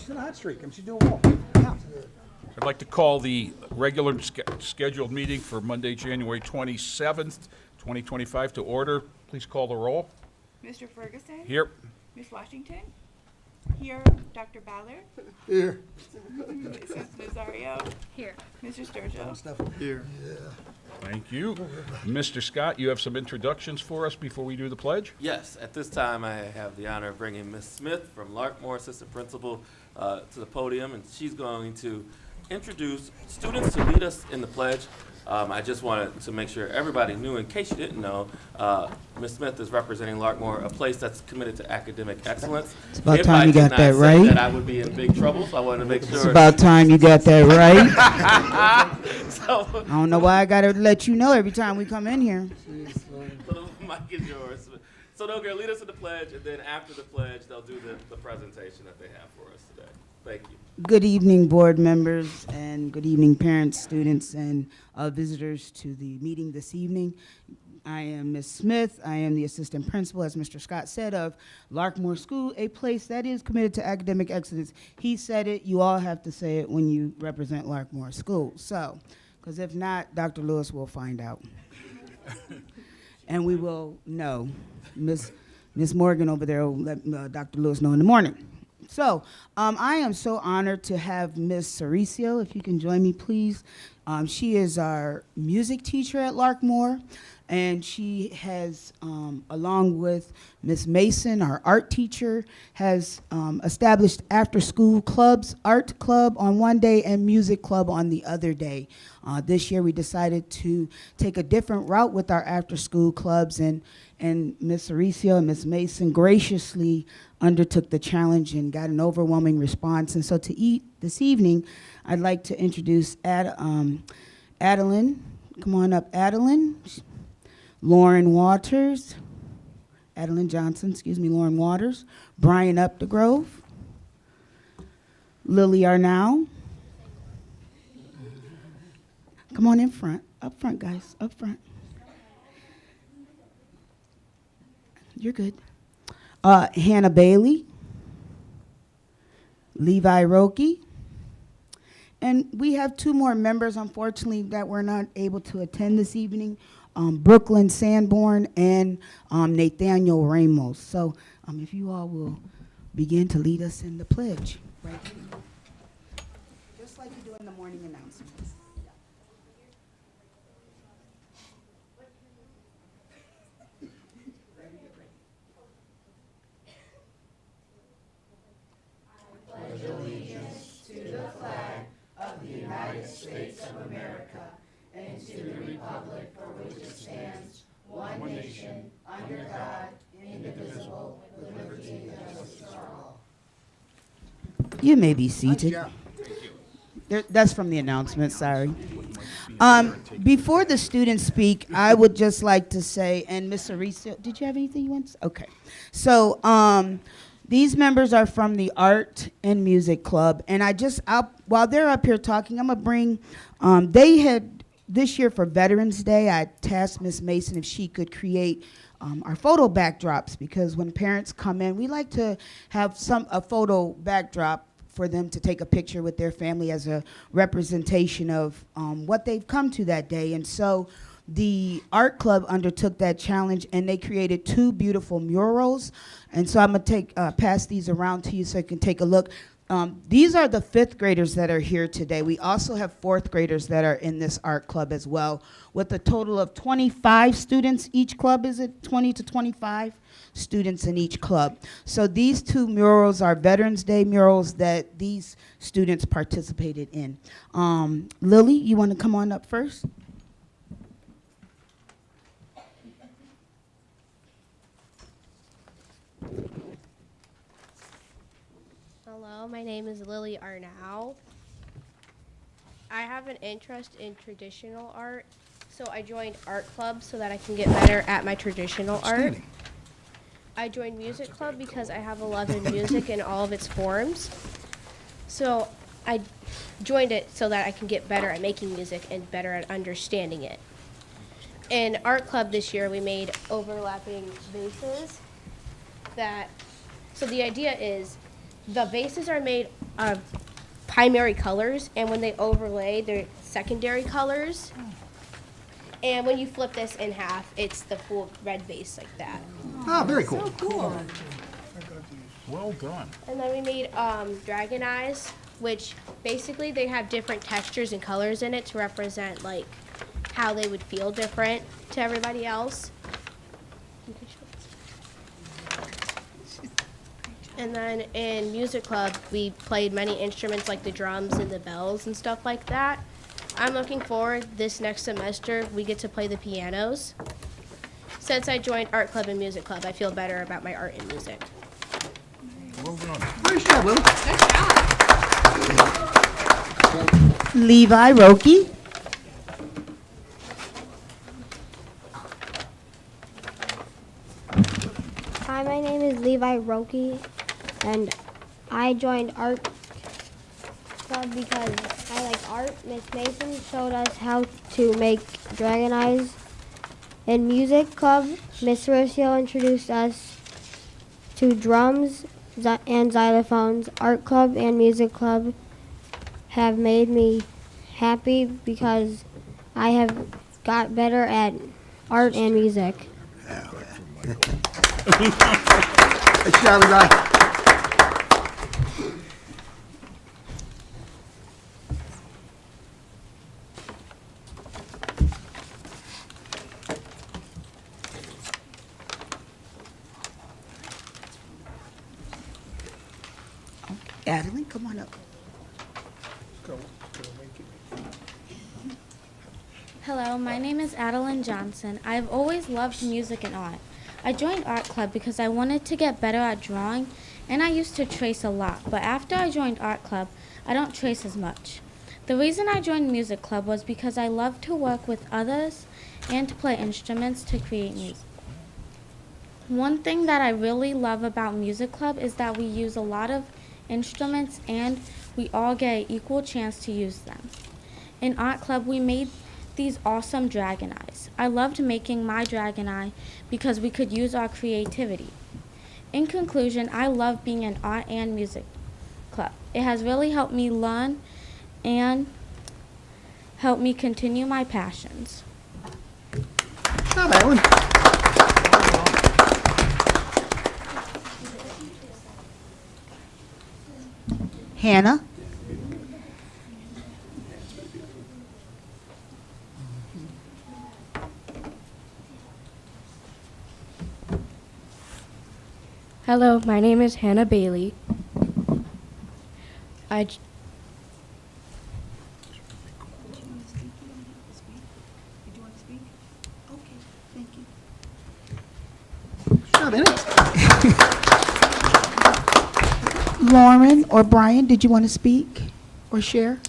She's in a hot streak, and she's doing well. Yeah. I'd like to call the regular scheduled meeting for Monday, January 27th, 2025 to order. Please call the roll. Mr. Ferguson? Here. Ms. Washington? Here. Dr. Ballard? Here. Mrs. Nazario? Here. Mr. Sturgill? Here. Thank you. Mr. Scott, you have some introductions for us before we do the pledge? Yes, at this time I have the honor of bringing Ms. Smith from Larkmore, Assistant Principal, to the podium, and she's going to introduce students to lead us in the pledge. I just wanted to make sure everybody knew, in case you didn't know, Ms. Smith is representing Larkmore, a place that's committed to academic excellence. It's about time you got that right. That I would be in big trouble, so I wanted to make sure. It's about time you got that right. So, I don't know why I gotta let you know every time we come in here. so the mic is yours. So they'll go lead us in the pledge, and then after the pledge, they'll do the presentation that they have for us today. Thank you. Good evening, board members, and good evening, parents, students, and visitors to the meeting this evening. I am Ms. Smith. I am the assistant principal, as Mr. Scott said, of Larkmore School, a place that is committed to academic excellence. He said it. You all have to say it when you represent Larkmore School. So, because if not, Dr. Lewis will find out. And we will know. Miss Morgan over there will let Dr. Lewis know in the morning. So, I am so honored to have Miss Cericio, if you can join me, please. She is our music teacher at Larkmore, and she has, along with Miss Mason, our art teacher, has established after-school clubs, art club on one day and music club on the other day. This year we decided to take a different route with our after-school clubs, and Miss Cericio and Miss Mason graciously undertook the challenge and got an overwhelming response. And so this evening, I'd like to introduce Adeline. Come on up, Adeline. Lauren Waters. Adeline Johnson, excuse me, Lauren Waters. Brian Updegrove. Lily Arnau. Come on in front. Up front, guys. Up front. You're good. Hannah Bailey, Levi Roki, and we have two more members, unfortunately, that were not able to attend this evening, Brooklyn Sanborn and Nathaniel Ramos. So if you all will begin to lead us in the pledge. Right. Just like you do in the morning announcements. You may be seated. That's from the announcement, sorry. Before the students speak, I would just like to say, and Ms. Cericio, did you have anything you want to say? Okay. So these members are from the Art and Music Club, and while they're up here talking, I'm going to bring, they had, this year for Veterans Day, I tasked Ms. Mason if she could create our photo backdrops, because when parents come in, we like to have a photo backdrop for them to take a picture with their family as a representation of what they've come to that day. And so the art club undertook that challenge, and they created two beautiful murals. And so I'm going to pass these around to you so you can take a look. These are the fifth graders that are here today. We also have fourth graders that are in this art club as well, with a total of 25 students each club. Is it 20 to 25 students in each club? So these two murals are Veterans Day murals that these students participated in. Lily, you want to come on up first? Hello, my name is Lily Arnau. I have an interest in traditional art, so I joined art club so that I can get better at my traditional art. I joined music club because I have a love in music in all of its forms. So I joined it so that I can get better at making music and better at understanding it. In art club this year, we made overlapping vases so the idea is the vases are made primary colors, and when they overlay, they're secondary colors. And when you flip this in half, it's the full red base like that. Ah, very cool. Well done. And then we made dragon eyes, which basically they have different textures and colors in it to represent like how they would feel different to everybody else. And then in music club, we played many instruments like the drums and the bells and stuff like that. I'm looking forward this next semester we get to play the pianos. Since I joined art club and music club, I feel better about my art and music. Well done. Nice job, Lily. Levi Roki. Hi, my name is Levi Roki, and I joined art club because I like art. Miss Mason showed us how to make dragon eyes. In music club, Miss Rocio introduced us to drums and xylophones. Art club and music club have made me happy because I have got better at art and music. Nice job, Levi. Adeline, come on up. Hello, my name is Adeline Johnson. I've always loved music and art. I joined art club because I wanted to get better at drawing, and I used to trace a lot, but after I joined art club, I don't trace as much. The reason I joined music club was because I love to work with others and to play instruments to create music. One thing that I really love about music club is that we use a lot of instruments and we all get an equal chance to use them. In art club, we made these awesome dragon eyes. I loved making my dragon eye because we could use our creativity. In conclusion, I love being in art and music club. It has really helped me learn and helped me continue my passions. Job, Adeline. Hannah. Hello, my name is Hannah Bailey. Job, Ennis. Lorain or Brian, did you want to speak or share?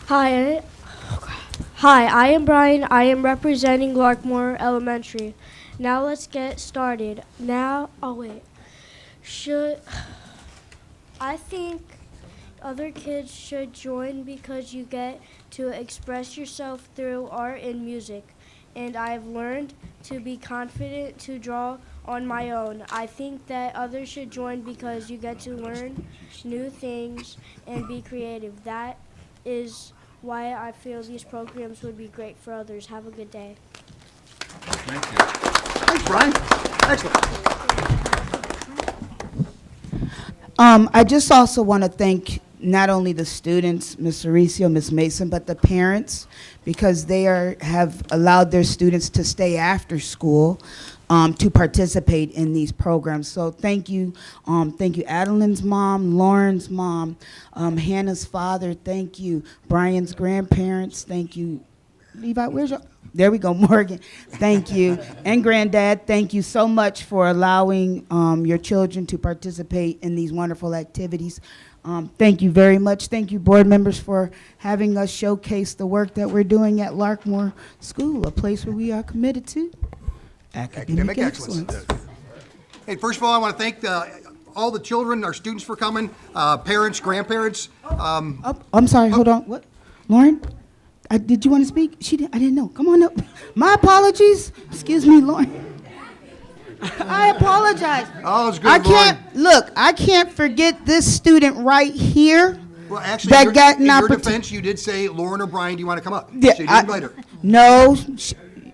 Hi, I am Brian. I am representing Larkmore Elementary. Now let's get started. I think other kids should join because you get to express yourself through art and music. And I've learned to be confident to draw on my own. I think that others should join because you get to learn new things and be creative. That is why I feel these programs would be great for others. Have a good day. Thank you. Thanks, Brian. Excellent. I just also want to thank not only the students, Ms. Aricio, Ms. Mason, but the parents, because they have allowed their students to stay after school to participate in these programs. So thank you Adeline's mom, Lauren's mom, Hannah's father, thank you, Brian's grandparents, thank you, Levi, where's your, there we go, Morgan, thank you, and Granddad, thank you so much for allowing your children to participate in these wonderful activities. Thank you very much. Thank you, board members, for having us showcase the work that we're doing at Larkmore School, a place where we are committed to academic excellence. Hey, first of all, I want to thank all the children, our students for coming, parents, grandparents. Oh, I'm sorry, hold on. What? Lauren? Did you want to speak? I didn't know. Come on up. My apologies. Excuse me, Lauren. I apologize. Oh, it's good, I Lauren. can't, look, I can't forget this student right here. Well, actually, That got in an your opportu- defense, you did say, Lauren or Brian, do you want to come up? Yeah, So you did invite her. No,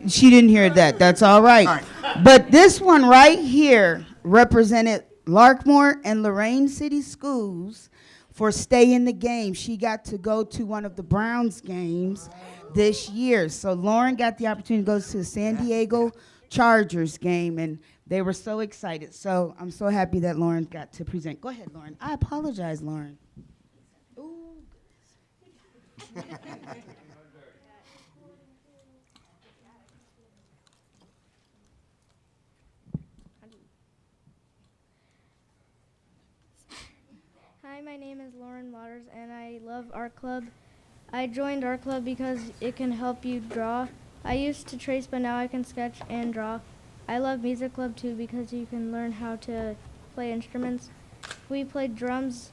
she didn't hear that. That's all right. All right. But this one right here represented Larkmore and Lorain City Schools for Stay in the Game. She got to go to one of the Browns games this year. So Lauren got the opportunity to go to the San Diego Chargers game, and they were so excited. So I'm so happy that Lauren got to present. Go ahead, Lauren. I apologize, Lauren. Hi, my name is Lauren Waters, and I love art club. I joined art club because it can help you draw. I used to trace, but now I can sketch and draw. I love music club too because you can learn how to play instruments. We played drums,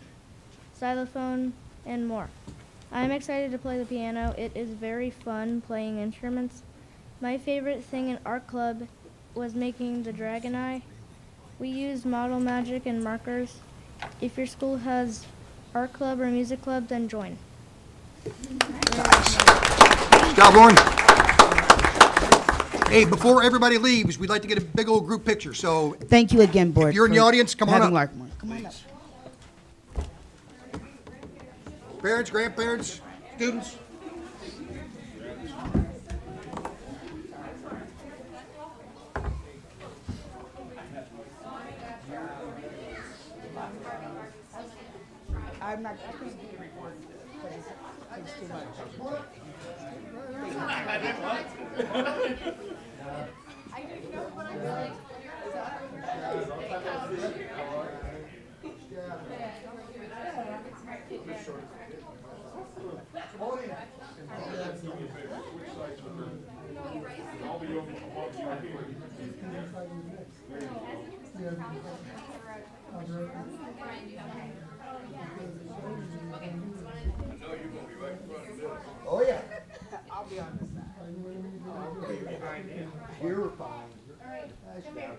xylophone, and more. I'm excited to play the piano. It is very fun playing instruments. My favorite thing in art club was making the dragon eye. We used model magic and markers. If your school has art club or music club, then join. Good job, Lauren. Hey, before everybody leaves, we'd like to get a big old group picture. So Thank you again, board. you're in the for audience, come on having up. Larkmore. Come on up. parents, grandparents, students. I'm not. I can't do the recording because it's too much. Oh, yeah. I'll be on this side. You're fine. Nice job.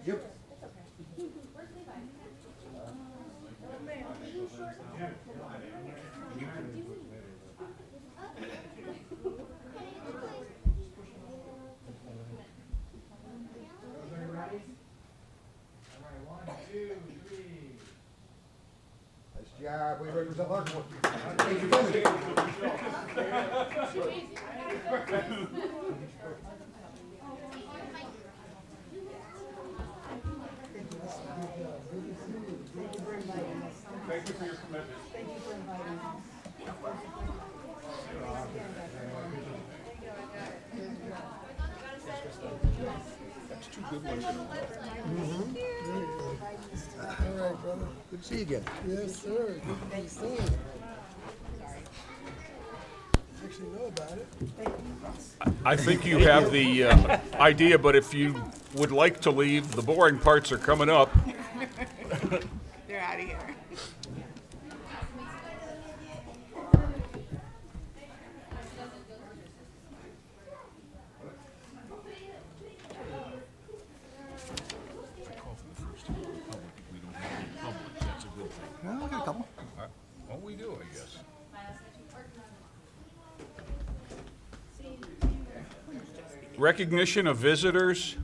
Yep. Nice job. We represent Larkmore. Thanks for coming. Thank you for your commitment. That's two good ones in a row. All right, brother. Good to see you again. Yes, sir. Good to be seen. Actually know about it. I think you have the idea, but if you would like to leave, the boring parts are coming up. They're out of here. Well, we got a couple. Well, we do, I guess. Recognition of visitors.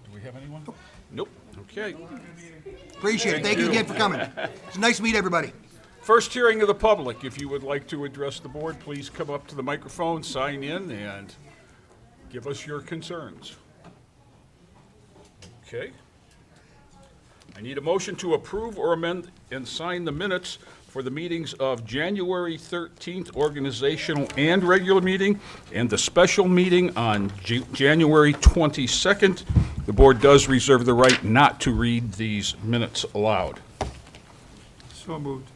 Do we have anyone? Nope. Okay. Appreciate it. Thank you again for coming. It's nice to meet everybody. First hearing of the public. If you would like to address the board, please come up to the microphone, sign in, and give us your concerns. Okay. I need a motion to approve or amend and sign the minutes for the meetings of January 13th, organizational and regular meeting, and the special meeting on January 22nd. The board does reserve the right not to read these minutes aloud. So moved.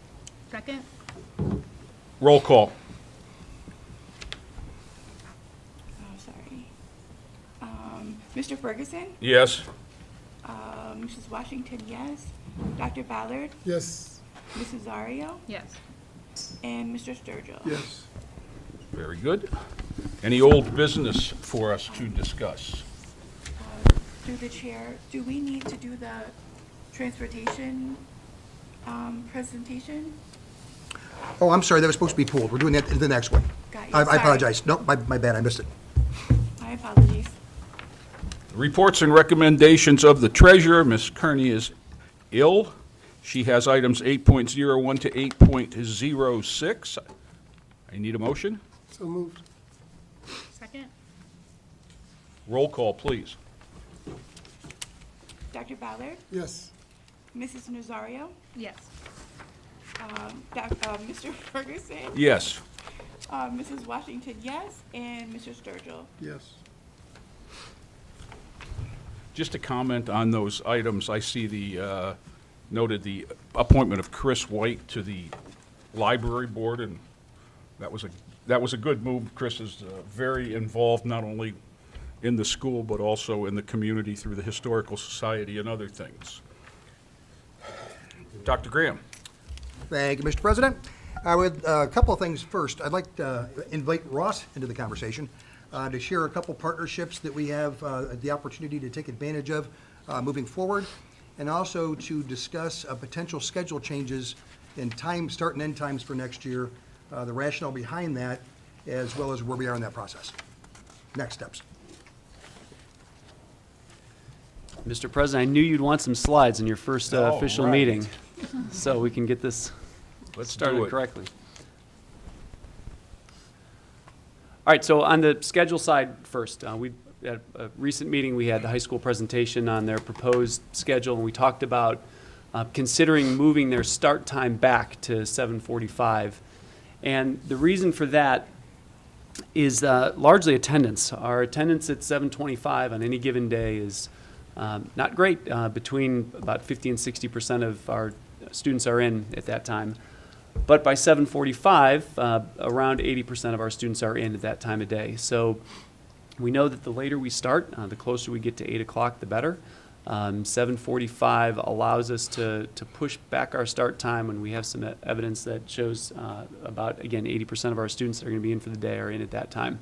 Second? Roll call. Oh, sorry. Mr. Ferguson? Yes. Mrs. Washington, yes. Dr. Ballard? Yes. Mrs. Zario? Yes. And Mr. Sturgill? Yes. Very good. Any old business for us to discuss? through the chair, do we need to do the transportation presentation? Oh, I'm sorry, that was supposed to be pulled. We're doing that in the next one. Got you. I Sorry. apologize. No, my bad, I missed it. My apologies. Reports and recommendations of the treasurer. Ms. Kearney is ill. She has items 8.01 to 8.06. I need a motion. So moved. Second. Roll call, please. Dr. Ballard, Yes. Mrs. Nazario, Yes. Mr. Ferguson, Yes. Mrs. Washington, yes, and Mr. Sturgill. Yes. Just to comment on those items, I see noted the appointment of Chris White to the library board, and that was a good move. Chris is very involved, not only in the school, but also in the community through the Historical Society and other things. Dr. Graham. Thank you, Mr. President. A couple of things first. I'd like to invite Ross into the conversation to share a couple partnerships that we have the opportunity to take advantage of moving forward, and also to discuss potential schedule changes in start and end times for next year, the rationale behind that, as well as where we are in that process. Next steps. Mr. President, I knew you'd want some slides in your first All official right. meeting, so we can get this Let's do started it. correctly. All right, so on the schedule side first, at a recent meeting, we had the high school presentation on their proposed schedule, and we talked about considering moving their start time back to 7:45. And the reason for that is largely attendance. Our attendance at 7:25 on any given day is not great. Between about 50 and 60% of our students are in at that time. But by 7:45, around 80% of our students are in at that time of day. So we know that the later we start, the closer we get to 8 o'clock, the better. 7:45 allows us to push back our start time when we have some evidence that shows about, again, 80% of our students that are going to be in for the day are in at that time.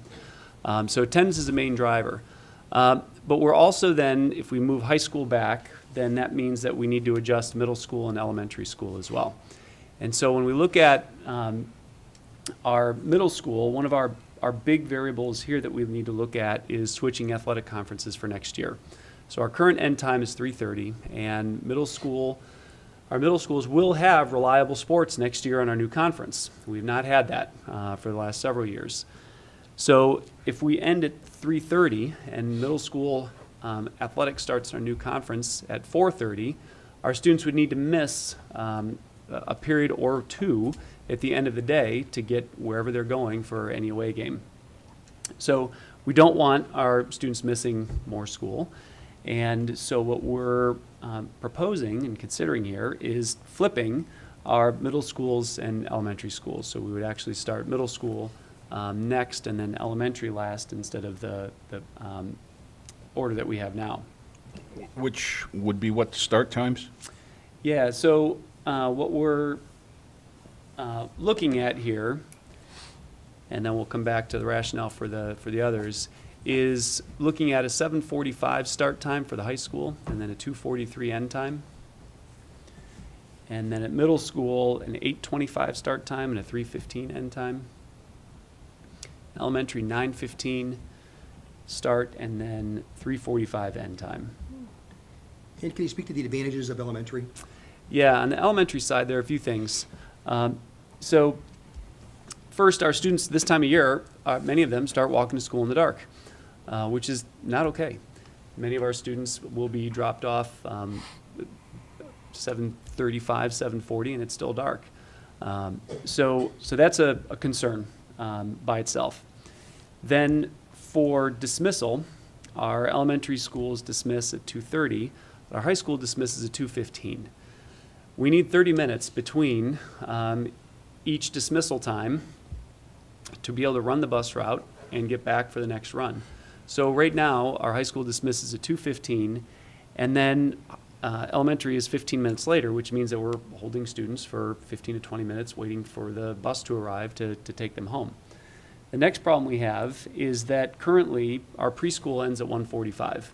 So attendance is the main driver. But we're also then, if we move high school back, then that means that we need to adjust middle school and elementary school as well. And so when we look at our middle school, one of our big variables here that we need to look at is switching athletic conferences for next year. So our current end time is 3:30, and our middle schools will have reliable sports next year on our new conference. We've not had that for the last several years. So if we end at 3:30 and middle school athletics starts our new conference at 4:30, our students would need to miss a period or two at the end of the day to get wherever they're going for any away game. So we don't want our students missing more school. And so what we're proposing and considering here is flipping our middle schools and elementary schools. So we would actually start middle school next and then elementary last instead of the order that we have now. Which would be what start times? Yeah, so what we're looking at here, and then we'll come back to the rationale for the others, is looking at a 7:45 start time for the high school and then a 2:43 end time. And then at middle school, an 8:25 start time and a 3:15 end time. Elementary, 9:15 start and then 3:45 end time. And can you speak to the advantages of elementary? Yeah, on the elementary side, there are a few things. So first, our students this time of year, many of them start walking to school in the dark, which is not okay. Many of our students will be dropped off 7:35, 7:40, and it's still dark. So that's a concern by itself. Then for dismissal, our elementary schools dismiss at 2:30, our high school dismisses at 2:15. We need 30 minutes between each dismissal time to be able to run the bus route and get back for the next run. So right now, our high school dismisses at 2:15, and then elementary is 15 minutes later, which means that we're holding students for 15 to 20 minutes waiting for the bus to arrive to take them home. The next problem we have is that currently our preschool ends at 1:45.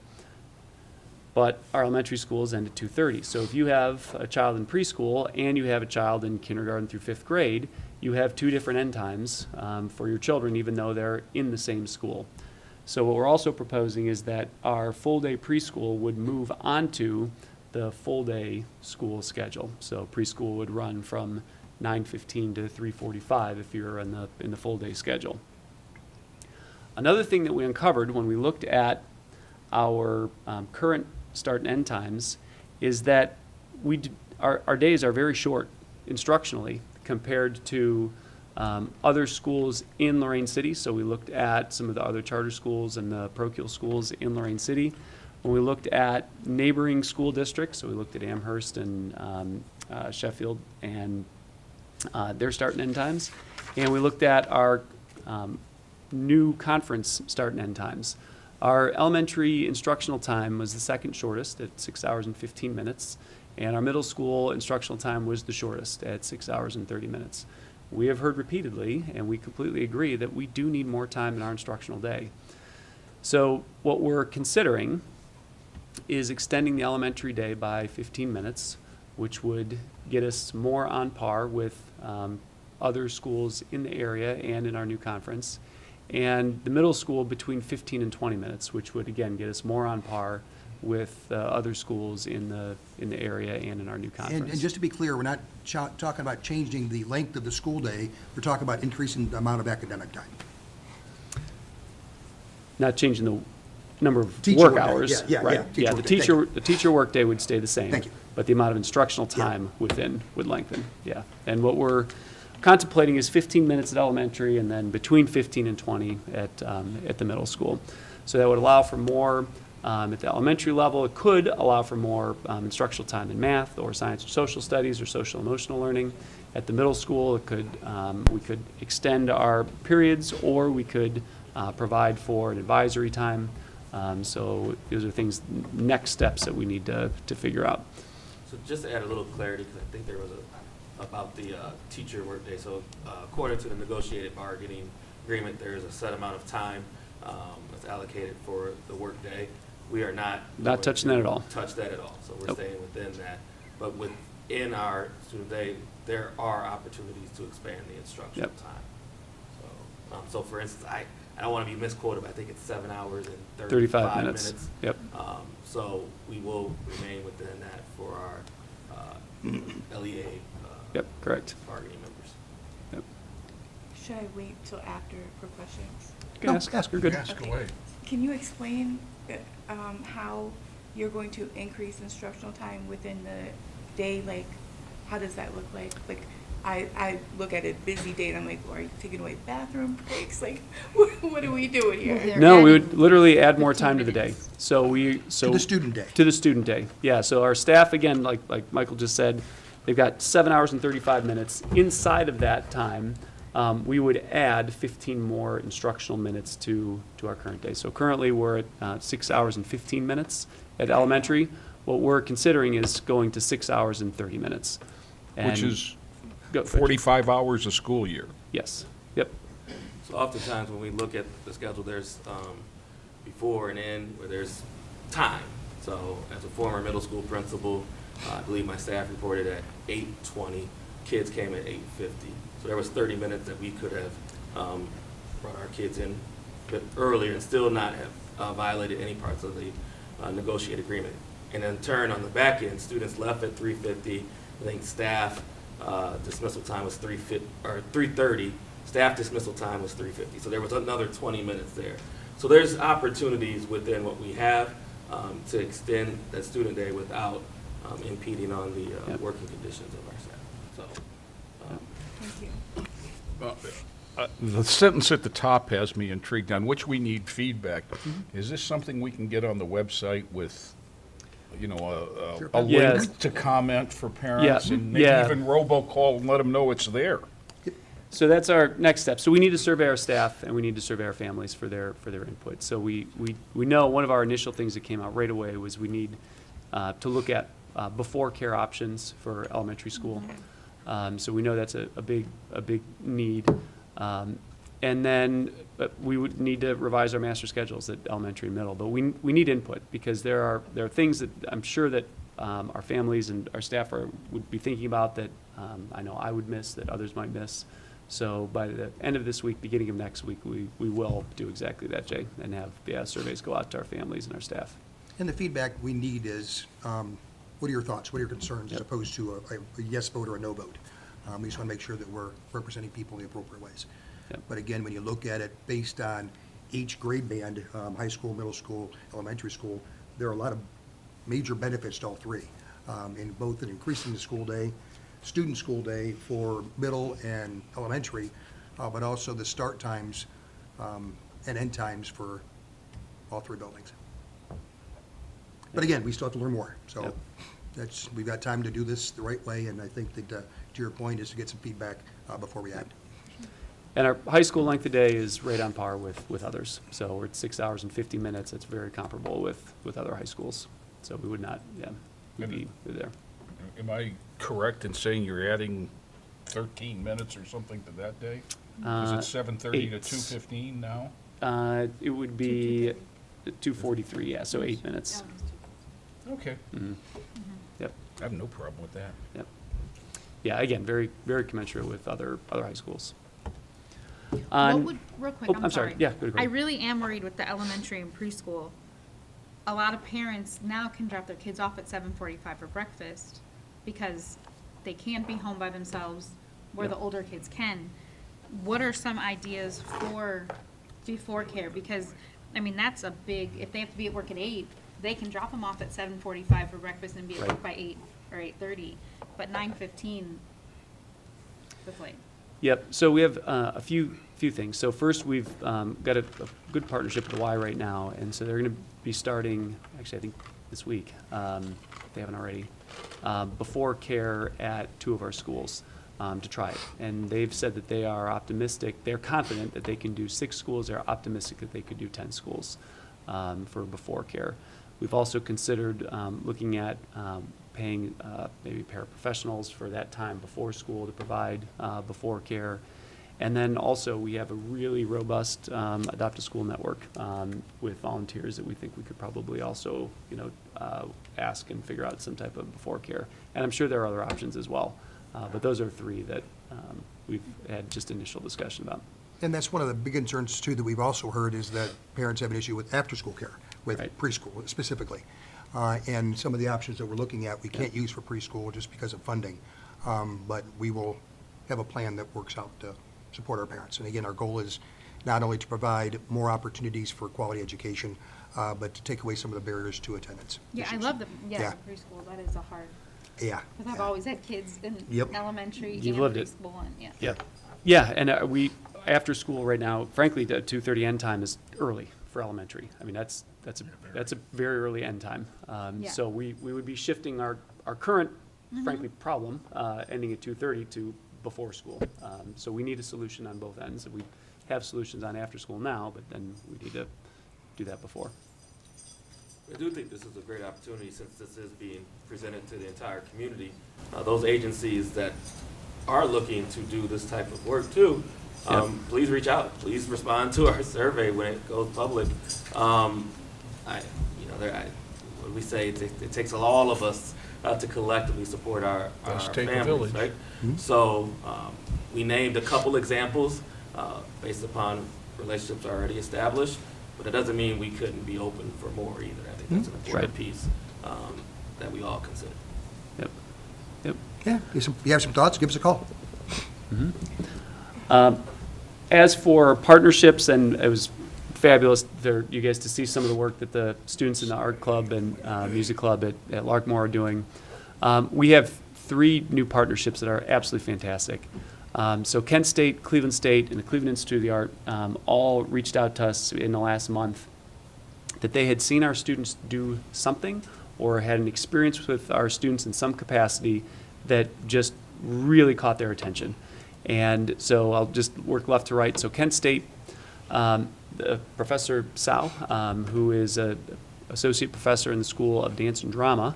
but our elementary schools end at 2:30. So if you have a child in preschool and you have a child in kindergarten through 5th grade, you have 2 different end times for your children, even though they're in the same school. So what we're also proposing is that our full-day preschool would move onto the full-day school schedule. So preschool would run from 9:15 to 3:45 if you're in the full-day schedule. Another thing that we uncovered when we looked at our current start and end times is that our days are very short instructionally compared to other schools in Lorain City. So we looked at some of the other charter schools and the parochial schools in Lorain City. When we looked at neighboring school districts, so we looked at Amherst and Sheffield and their start and end times, and we looked at our new conference start and end times. Our elementary instructional time was the second shortest at 6 hours and 15 minutes, and our middle school instructional time was the shortest at 6 hours and 30 minutes. We have heard repeatedly, and we completely agree, that we do need more time in our instructional day. So what we're considering is extending the elementary day by 15 minutes, which would get us more on par with other schools in the area and in our new conference, and the middle school between 15 and 20 minutes, which would again get us more on par with other schools in the area and in our new conference. And just to be clear, we're not talking about changing the length of the school day, we're talking about increasing the amount of academic time. Not changing the number of Teacher work workday, hours. yeah, Right. teacher Yeah, the workday, thank you. teacher workday would stay the same. Thank you. But the amount of instructional time would lengthen, yeah. And what we're contemplating is 15 minutes at elementary and then between 15 and 20 at the middle school. So that would allow for more at the elementary level. It could allow for more instructional time in math or science or social studies or social emotional learning. At the middle school, it could we could extend our periods, or we could provide for an advisory time. So those are things, next steps that we need to figure out. So just to add a little clarity, because I think there was about the teacher workday. So according to the negotiated bargaining agreement, there is a set amount of time that's allocated for the workday. We are not touching that at all. Touch that at all. So we're Nope. staying within that. But within our student day, there are opportunities to expand the instructional Yep. time. So for instance, I don't want to be misquoted, but I think it's 7 hours and 35 minutes. Yep. So we will remain within that for our LEA Yep, correct. bargaining members. Yep. Should I wait till after for questions? You can ask. You're good. Ask away. Can you explain how you're going to increase instructional time within the day? Like, how does that look like? Like, I look at a busy day and I'm like, are you taking away bathroom breaks? Like, what are we doing here? No, we would literally add more time to the day. So To the student day. To the student day, yeah. So our staff, again, like Michael just said, they've got 7 hours and 35 minutes. Inside of that time, we would add 15 more instructional minutes to our current day. So currently, we're at 6 hours and 15 minutes at elementary. What we're considering is going to 6 hours and 30 minutes. Which And- is Go, Fred. 45 hours a school year. Yes, yep. So oftentimes when we look at the schedule, there's before and in where there's time. So as a former middle school principal, I believe my staff reported at 8:20, kids came at 8:50. So there was 30 minutes that we could have brought our kids in a bit earlier and still not have violated any parts of the negotiated agreement. And in turn, on the back end, students left at 3:50. I think staff dismissal time was 3:30. Staff dismissal time was 3:50. So there was another 20 minutes there. So there's opportunities within what we have to extend that student day without impeding on the Yep. working conditions of our staff. So Thank you. The sentence at the top has me intrigued, on which we need feedback. Is this something we can get on the website with, a Yes. link to comment for parents? Yeah. And maybe Yeah. even robocall and let them know it's there? So that's our next step. So we need to survey our staff and we need to survey our families for their input. So we know one of our initial things that came out right away was we need to look at before care options for elementary school. So we know that's a big need. And then we would need to revise our master schedules at elementary and middle. But we need input, because there are things that I'm sure that our families and our staff would be thinking about that I know I would miss, that others might miss. So by the end of this week, beginning of next week, we will do exactly that, Jay, and have surveys go out to our families and our staff. And the feedback we need is, what are your thoughts? What are your concerns, as opposed to a yes vote or a no vote? We just want to make sure that we're representing people in the appropriate ways. Yep. But again, when you look at it based on each grade band, high school, middle school, elementary school, there are a lot of major benefits to all three, in both in increasing the school day, student school day for middle and elementary, but also the start times and end times for all three buildings. But again, we still have to learn more. So Yep. we've got time to do this the right way, and I think that, to your point, is to get some feedback before we act. And our high school length of day is right on par with others. So we're at 6 hours and 50 minutes. It's very comparable with other high schools. So we would not, we'd be there. Am I correct in saying you're adding 13 minutes or something to that day? Is it 7:30 to 2:15 now? It would be 2:43, yeah, so 8 minutes. Okay. Yep, I have no problem with that. yep. Yeah, again, very, very commensurate with other high schools. Real quick, Oh, I'm I'm sorry. sorry. Yeah, go ahead. I really am worried with the elementary and preschool. A lot of parents now can drop their kids off at 7:45 for breakfast because they can't be home by themselves, where the Yep. older kids can. What are some ideas for before care? Because, I mean, that's a big, if they have to be at work at 8, they can drop them off at 7:45 for breakfast and be at Right. work by 8 or 8:30. But 9:15, that's late. Yep, so we have a few things. So first, we've got a good partnership with the Y right now, and so they're going to be starting, actually, I think this week, if they haven't already, before care at 2 of our schools to try it. And they've said that they are optimistic, they're confident that they can do 6 schools, they're optimistic that they could do 10 schools for before care. We've also considered looking at paying maybe paraprofessionals for that time before school to provide before care. And then also, we have a really robust Adopt a School network with volunteers that we think we could probably also, ask and figure out some type of before care. And I'm sure there are other options as well. But those are 3 that we've had just initial discussion about. And that's one of the big concerns, too, that we've also heard, is that parents have an issue with after-school care, with Right. preschool specifically. And some of the options that we're looking at, we can't use for preschool just because of funding. But we will have a plan that works out to support our parents. And again, our goal is not only to provide more opportunities for quality education, but to take away some of the barriers to attendance. Yeah, I issues. love the Yeah. preschool. That is a hard, Yeah. because I've always had kids in Yep. elementary and You've lived it. preschool, and yeah. Yeah, and we, after school right now, frankly, the 2:30 end time is early for elementary. I mean, that's a very early end time. Yeah. So we would be shifting our current, frankly, problem, ending at 2:30 to before school. So we need a solution on both ends. We have solutions on after school now, but then we need to do that before. I do think this is a great opportunity, since this is being presented to the entire community. Those agencies that are looking to do this type of work too, Yep. please reach out. Please respond to our survey when it goes public. What we say, it takes all of us to collectively support our Does take a families, village. right? So we named a couple examples based upon relationships already established, but it doesn't mean we couldn't be open for more either. I think that's an important Right. piece that we all consider. Yep, yep. Yeah, if you have some thoughts, give us a call. As for partnerships, and it was fabulous for you guys to see some of the work that the students in the art club and music club at Larkmore are doing. We have 3 new partnerships that are absolutely fantastic. So Kent State, Cleveland State, and the Cleveland Institute of the Art all reached out to us in the last month that they had seen our students do something or had an experience with our students in some capacity that just really caught their attention. And so I'll just work left to right. So Kent State, Professor Sao, who is an associate professor in the School of Dance and Drama,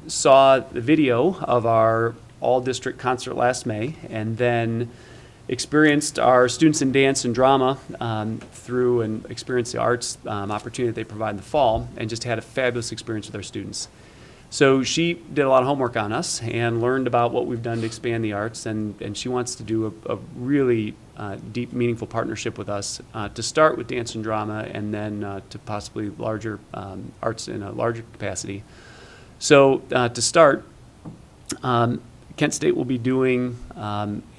saw the video of our all-district concert last May, and then experienced our students in dance and drama through and experienced the arts opportunity that they provide in the fall, and just had a fabulous experience with our students. So she did a lot of homework on us and learned about what we've done to expand the arts, and she wants to do a really deep, meaningful partnership with us to start with dance and drama, and then to possibly larger arts in a larger capacity. So to start, Kent State will be doing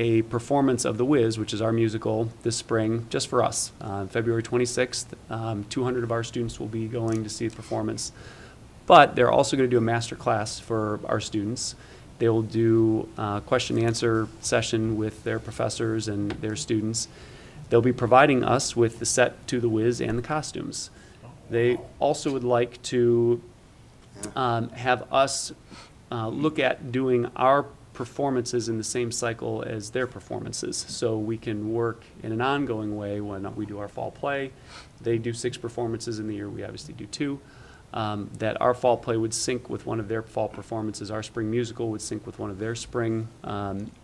a performance of The Wiz, which is our musical, this spring, just for us. February 26th, 200 of our students will be going to see the performance. But they're also going to do a master class for our students. They will do a question and answer session with their professors and their students. They'll be providing us with the set to The Wiz and the costumes. They also would like to have us look at doing our performances in the same cycle as their performances, so we can work in an ongoing way. When we do our fall play, they do 6 performances in the year, we obviously do 2. That our fall play would sync with one of their fall performances. Our spring musical would sync with one of their spring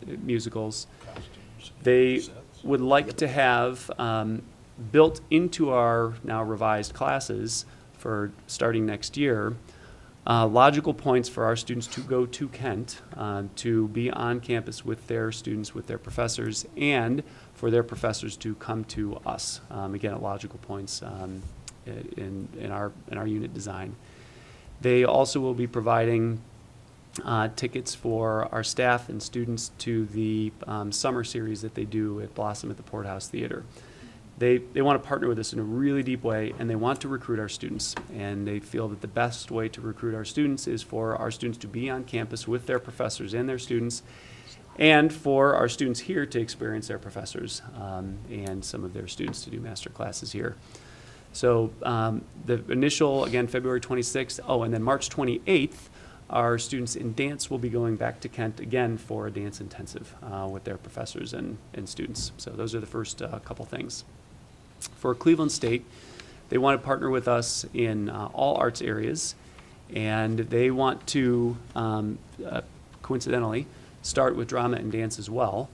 musicals. They would like to have built into our now revised classes for starting next year, logical points for our students to go to Kent, to be on campus with their students, with their professors, and for their professors to come to us, again, at logical points in our unit design. They also will be providing tickets for our staff and students to the summer series that they do at Blossom at the Porthouse Theater. They want to partner with us in a really deep way, and they want to recruit our students. And they feel that the best way to recruit our students is for our students to be on campus with their professors and their students, and for our students here to experience their professors and some of their students to do master classes here. So the initial, again, February 26th. Oh, and then March 28th, our students in dance will be going back to Kent again for a dance intensive with their professors and students. So those are the first couple things. For Cleveland State, they want to partner with us in all arts areas, and they want to, coincidentally, start with drama and dance as well.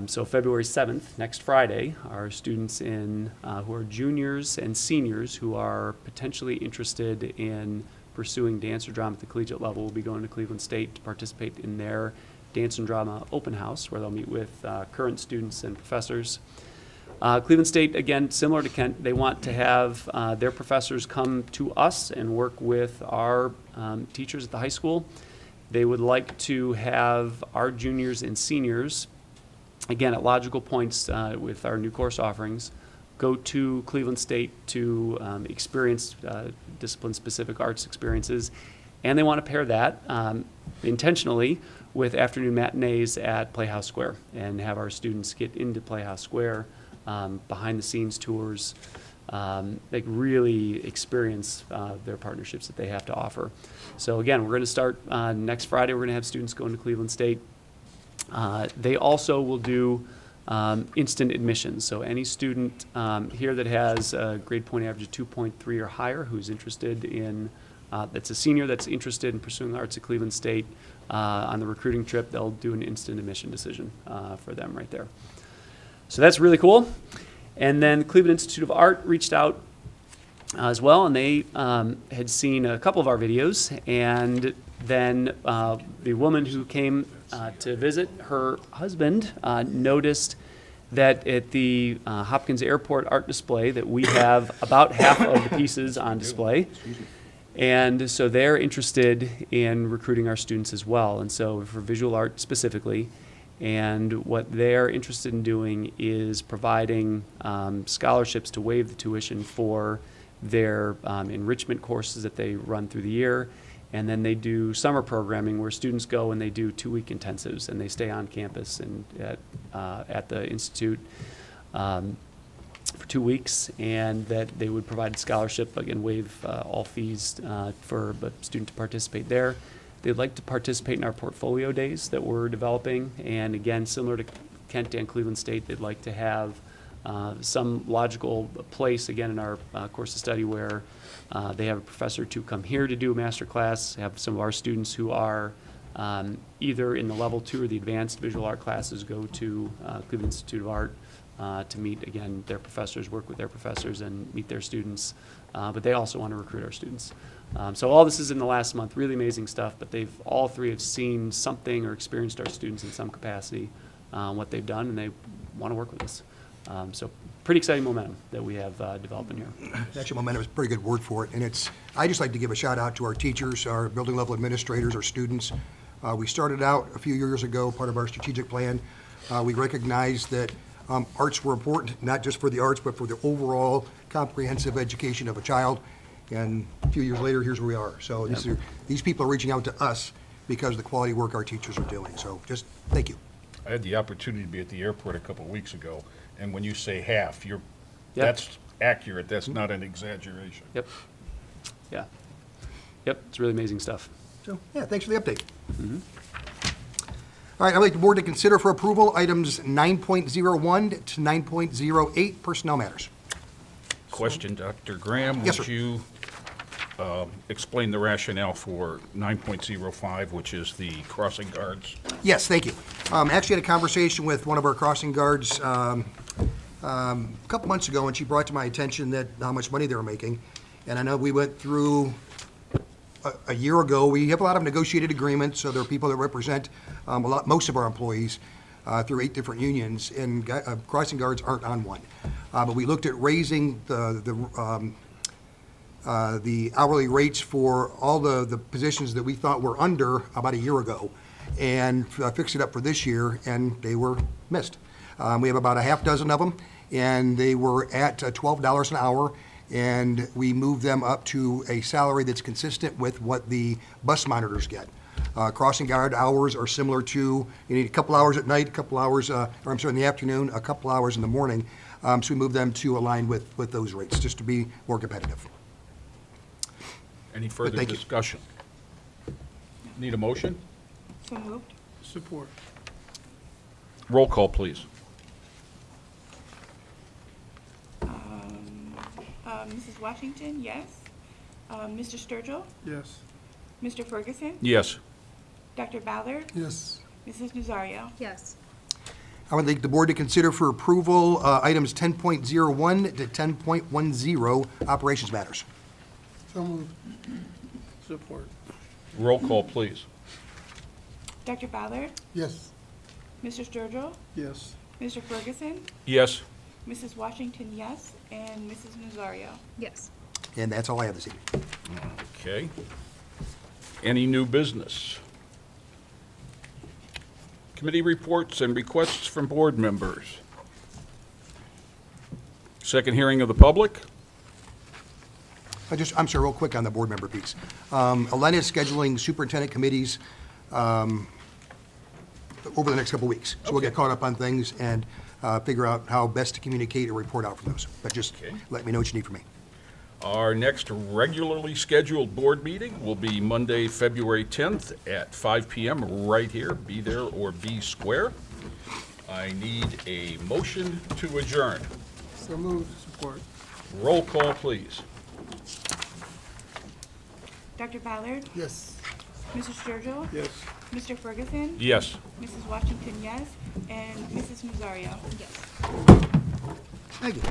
So February 7th, next Friday, our students in who are juniors and seniors who are potentially interested in pursuing dance or drama at the collegiate level will be going to Cleveland State to participate in their dance and drama open house, where they'll meet with current students and professors. Cleveland State, again, similar to Kent, they want to have their professors come to us and work with our teachers at the high school. They would like to have our juniors and seniors, again, at logical points with our new course offerings, go to Cleveland State to experience discipline-specific arts experiences. And they want to pair that intentionally with afternoon matinees at Playhouse Square and have our students get into Playhouse Square, behind-the-scenes tours, like really experience their partnerships that they have to offer. So again, we're going to start next Friday. We're going to have students going to Cleveland State. They also will do instant admissions. So any student here that has a grade point average of 2.3 or higher who's interested in, that's a senior that's interested in pursuing the arts at Cleveland State, on the recruiting trip, they'll do an instant admission decision for them right there. So that's really cool. And then Cleveland Institute of Art reached out as well, and they had seen a couple of our videos, and then the woman who came to visit, her husband noticed that at the Hopkins Airport art display that we have about half of the pieces on display. And so they're interested in recruiting our students as well, and so for visual art specifically. And what they're interested in doing is providing scholarships to waive the tuition for their enrichment courses that they run through the year. And then they do summer programming where students go and they do 2-week intensives, and they stay on campus and at the Institute for 2 weeks, and that they would provide a scholarship, again, waive all fees for a student to participate there. They'd like to participate in our portfolio days that we're developing, and again, similar to Kent and Cleveland State, they'd like to have some logical place, again, in our course of study where they have a professor to come here to do a master class, have some of our students who are either in the level 2 or the advanced visual art classes, go to Cleveland Institute of Art to meet, again, their professors, work with their professors, and meet their students. But they also want to recruit our students. So all this is in the last month, really amazing stuff, but all three have seen something or experienced our students in some capacity, what they've done, and they want to work with us. So pretty exciting momentum that we have developing here. Actually, momentum is a pretty good word for it, and I just like to give a shout out to our teachers, our building level administrators, our students. We started out a few years ago, part of our strategic plan. We recognized that arts were important, not just for the arts, but for the overall comprehensive education of a child. And a few years later, here's where we are. So these people are reaching out to us because of the quality work our teachers are doing. So just thank you. I had the opportunity to be at the airport a couple of weeks ago, and when you say half, that's accurate. That's not an exaggeration. Yep. Yeah. Yep, it's really amazing stuff. So, yeah, thanks for the update. All right, I'd like the board to consider for approval items 9.01 to 9.08 personnel matters. Question, Dr. Graham, Yes, would sir. you explain the rationale for 9.05, which is the crossing guards? Yes, thank you. Actually had a conversation with one of our crossing guards a couple months ago, and she brought to my attention that how much money they were making. And I know we went through a year ago. We have a lot of negotiated agreements, so there are people that represent most of our employees through 8 different unions, and crossing guards aren't on one. But we looked at raising the hourly rates for all the positions that we thought were under about a year ago, and fixed it up for this year, and they were missed. We have about a half dozen of them, and they were at $12 an hour, and we moved them up to a salary that's consistent with what the bus monitors get. Crossing guard hours are similar to, you need a couple hours at night, a couple hours, in the afternoon, a couple hours in the morning. So we moved them to align with those rates, just to be more competitive. Any further Thank you. discussion? Need a motion? So moved. Support. Roll call, please. Mrs. Washington, yes. Mr. Sturgill, Yes. Mr. Ferguson, Yes. Dr. Ballard, Yes. Mrs. Nazario. Yes. I would like the board to consider for approval items 10.01 to 10.10 operations matters. So moved. Support. Roll call, please. Dr. Ballard, Yes. Mr. Sturgill, Yes. Mr. Ferguson, Yes. Mrs. Washington, yes, and Mrs. Nazario. Yes. And that's all I have this evening. Okay. Any new business? Committee reports and requests from board members. Second hearing of the public? I'm sorry, real quick on the board member piece. Elena is scheduling superintendent committees over the next couple of weeks. So we'll get caught up on things and figure out how best to communicate or report out from those. But just Okay. let me know what you need from me. Our next regularly scheduled board meeting will be Monday, February 10th at 5 p.m. right here. Be there or be square. I need a motion to adjourn. So moved. Support. Roll call, please. Dr. Ballard, Yes. Mr. Sturgill, Yes. Mr. Ferguson, Yes. Mrs. Washington, yes, and Mrs. Nazario. Yes. Thank you.